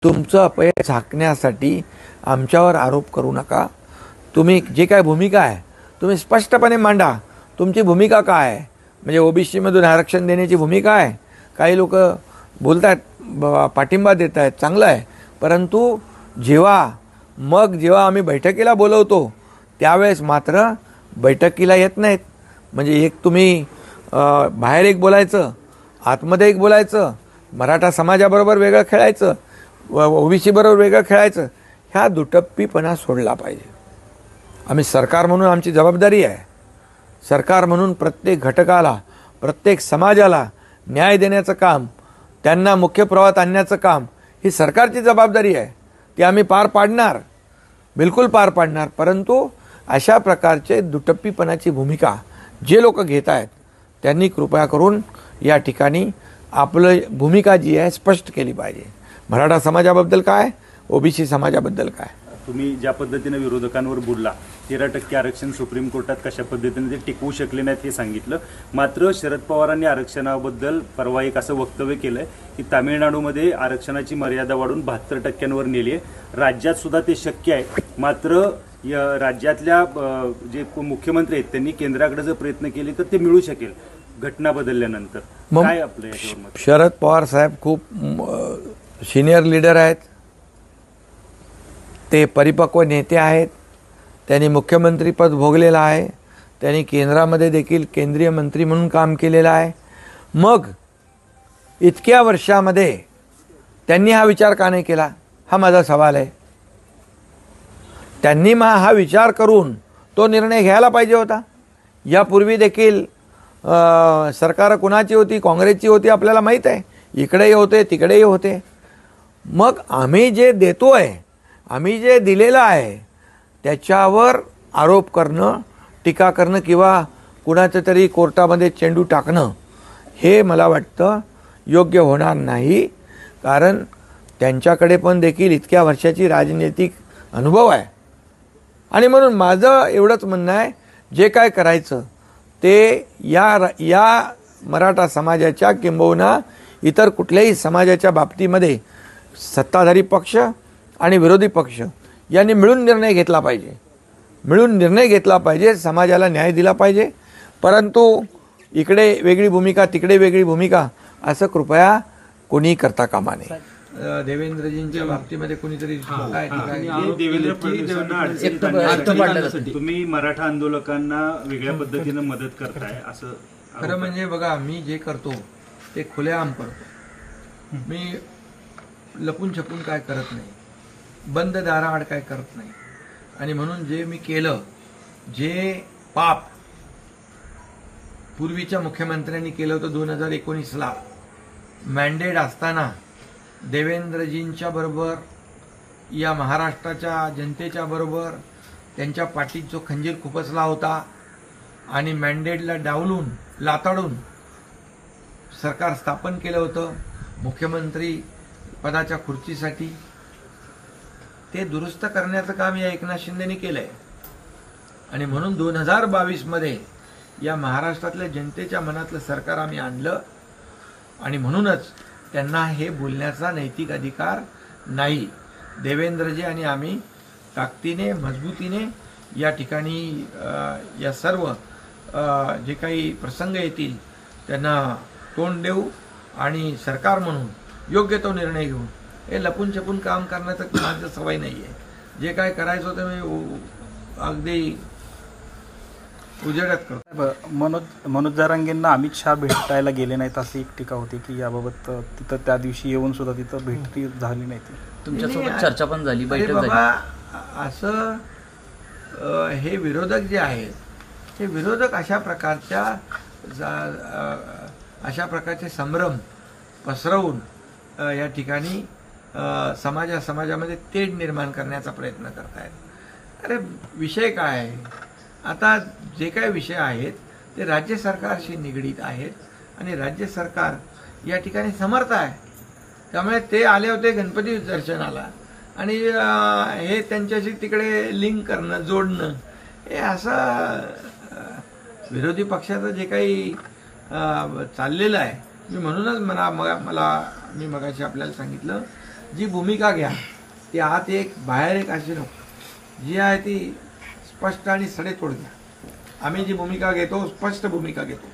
तुमचं अपयश झाकण्यासाठी आमच्यावर आरोप करू नका। तुम्ही जे काय भूमिका आहे तुम्ही स्पष्टपणे मांडा। तुमची भूमिका काय आहे? म्हणजे ओबीसी मधून आरक्षण देण्याची भूमिका आहे। काही लोक बोलतात पाठिंबा देत आहेत, चांगलं आहे, परंतु जेव्हा आम्ही बैठकीला बोलवतो त्यावेळेस मात्र बैठकीला येत नाहीत। म्हणजे एक तुम्ही बाहेर एक बोलायचं, आतमध्ये एक बोलायचं, मराठा समाजाबरोबर वेगळं खेळायचं, ओबीसी बरोबर वेगळं खेळायचं, ह्या दुटप्पीपणा सोडला पाहिजे। आम्ही सरकार म्हणून आमची जबाबदारी आहे। सरकार म्हणून प्रत्येक घटकाला, प्रत्येक समाजाला न्याय देण्याचं काम, त्यांना मुख्य प्रवाहात आणण्याचं काम ही सरकारची जबाबदारी आहे। ती आम्ही पार पाडणार, बिलकुल पार पाडणार। परंतु अशा प्रकारचे दुटप्पीपणाची भूमिका जे लोक घेत आहेत त्यांनी कृपया करून या ठिकाणी आपलं भूमिका जी आहे स्पष्ट केली पाहिजे। मराठा समाजाबद्दल काय, ओबीसी समाजाबद्दल काय। तुम्ही ज्या पद्धतीने विरोधकांवर बोलला, 13% आरक्षण सुप्रीम कोर्टात कशा पद्धतीने ते टिकवू शकले नाहीत हे सांगितलं। मात्र शरद पवारांनी आरक्षणाबद्दल परवा एक असं वक्तव्य केलंय की तामिळनाडूमध्ये आरक्षणाची मर्यादा वाढून 72% नेली आहे। राज्यात सुद्धा ते शक्य आहे, मात्र राज्यातल्या जे मुख्यमंत्री आहेत त्यांनी केंद्राकडे जर प्रयत्न केले तर ते मिळू शकेल घटना बदलल्यानंतर। काय आपलं याच्यावर मत? शरद पवार साहेब खूप सिनियर लीडर आहेत, ते परिपक्व नेते आहेत। त्यांनी मुख्यमंत्रीपद भोगलेलं आहे, त्यांनी केंद्रामध्ये देखील केंद्रीय मंत्री म्हणून काम केलेलं आहे। मग इतक्या वर्षामध्ये त्यांनी हा विचार का नाही केला, हा माझा सवाल आहे। त्यांनी हा विचार करून तो निर्णय घ्यायला पाहिजे होता। यापूर्वी देखील सरकार कुणाची होती, काँग्रेसची होती, आपल्याला माहीत आहे। इकडेही होते, तिकडेही होते। मग आम्ही जे देतोय, आम्ही जे दिलेलं आहे त्याच्यावर आरोप करणं, टीका करणं किंवा कुणाचं तरी कोर्टामध्ये चेंडू टाकणं हे मला वाटतं योग्य होणार नाही। कारण त्यांच्याकडे पण देखील इतक्या वर्षाची राजनैतिक अनुभव आहे। आणि म्हणून माझं एवढंच म्हणणं आहे, जे काय करायचं ते या मराठा समाजाच्या किंबहुना इतर कुठल्याही समाजाच्या बाबतीमध्ये सत्ताधारी पक्ष आणि विरोधी पक्ष यांनी मिळून निर्णय घेतला पाहिजे, मिळून निर्णय घेतला पाहिजे, समाजाला न्याय दिला पाहिजे। परंतु इकडे वेगळी भूमिका, तिकडे वेगळी भूमिका असं कृपया कोणी करता कामा नये। देवेंद्रजींच्या बाबतीमध्ये कोणीतरी तुम्ही मराठा आंदोलकांना वेगळ्या पद्धतीने मदत करताय असं? खरं म्हणजे बघा, मी जे करतो ते खुलेआम करतो। मी लपून छपून काय करत नाही, बंद दाराआड काय करत नाही। आणि म्हणून जे मी केलं, जे पाप पूर्वीच्या मुख्यमंत्र्यांनी केलं होतं 2019ला मॅन्डेट असताना देवेंद्रजींच्या बरोबर, या महाराष्ट्राच्या जनतेच्या बरोबर त्यांच्या पाठीत जो खंजीर खुपसला होता आणि मॅन्डेटला डावलून लाताडून सरकार स्थापन केलं होतं मुख्यमंत्री पदाच्या खुर्चीसाठी, ते दुरुस्त करण्याचं काम या एकनाथ शिंदेनी केलंय। आणि म्हणून 2022 मध्ये या महाराष्ट्रातल्या जनतेच्या मनातलं सरकार आम्ही आणलं। आणि म्हणूनच त्यांना हे बोलण्याचा नैतिक अधिकार नाही। देवेंद्रजी आणि आम्ही ताकदीने, मजबूतीने या ठिकाणी या सर्व जे काही प्रसंग येतील त्यांना तोंड देऊ आणि सरकार म्हणून योग्य तो निर्णय घेऊ। हे लपून छपून काम करण्याचं माझं सवय नाही आहे। जे काय करायचं होतं मी अगदी उजेडात करतो। मनोज जरांगेंना अमित शहा भेटायला गेले नाहीत अशी एक टीका होती की याबाबत तिथं त्या दिवशी येऊन सुद्धा तिथं भेट झाली नाही, तुमच्यासोबत चर्चा पण झाली, बैठक झाली। असं हे विरोधक जे आहेत, हे विरोधक अशा प्रकारचे संभ्रम पसरवून या ठिकाणी समाजामध्ये तेढ निर्माण करण्याचा प्रयत्न करतायत। अरे विषय काय आहे? आता जे काही विषय आहेत ते राज्य सरकारशी निगडीत आहेत आणि राज्य सरकार या ठिकाणी समर्थ आहे। त्यामुळे ते आले होते गणपती दर्शनाला आणि हे त्यांच्याशी तिकडे लिंक करणं, जोडणं, हे असं विरोधी पक्षाचं जे काही चाललेलं आहे। मी म्हणूनच मी मगाशी आपल्याला सांगितलं, जी भूमिका घ्या ती आत एक बाहेर एक अशी नको, जी आहे ती स्पष्ट आणि सडेतोड घ्या. आम्ही जी भूमिका घेतो स्पष्ट भूमिका घेतो.